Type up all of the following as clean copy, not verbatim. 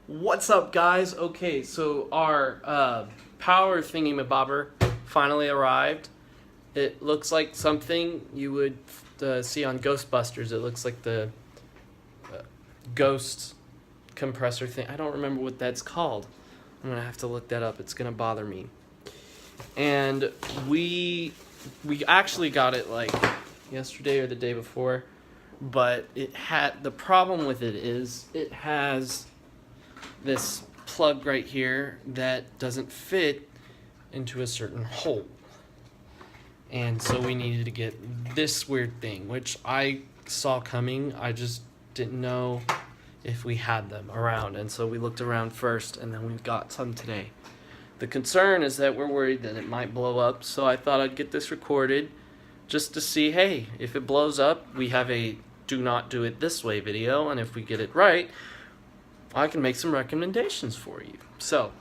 What's up, guys? Okay, so our power thingy-mabobber finally arrived. It looks like something you would see on Ghostbusters. It looks like the ghost compressor thing. I don't remember what that's called. I'm gonna have to look that up. It's gonna bother me. And we actually got it like yesterday or the day before, but the problem with it is it has this plug right here that doesn't fit into a certain hole. And so we needed to get this weird thing, which I saw coming. I just didn't know if we had them around. And so we looked around first, and then we got some today. The concern is that we're worried that it might blow up, so I thought I'd get this recorded just to see, hey, if it blows up, we have a do not do it this way video, and if we get it right, I can make some recommendations for you. So,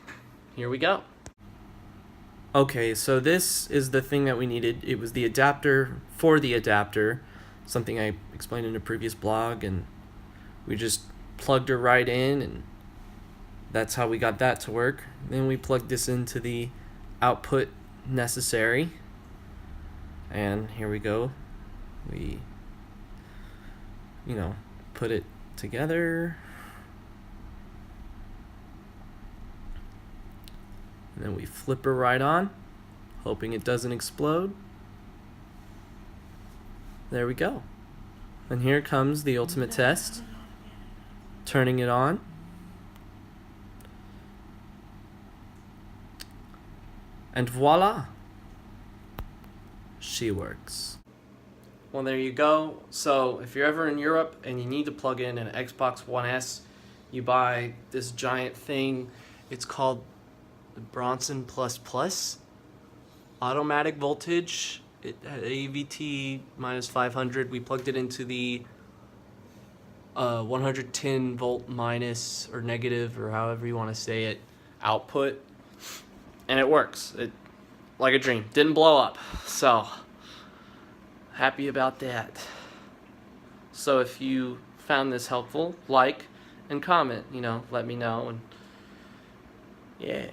here we go. Okay, so this is the thing that we needed. It was the adapter for the adapter, something I explained in a previous blog, and we just plugged her right in, and that's how we got that to work. Then we plugged this into the output necessary, and here we go. We, put it together. And then we flip her right on, hoping it doesn't explode. There we go. And here comes the ultimate test. Turning it on. And voila! She works. Well, there you go. So if you're ever in Europe and you need to plug in an Xbox One S, you buy this giant thing. It's called the Bronson Plus Plus automatic voltage. It had AVT minus 500. We plugged it into the 110 volt minus or negative, or however you want to say it, output, and it works. It like a dream. Didn't blow up, so happy about that. So if you found this helpful, like and comment. Let me know, and yeah.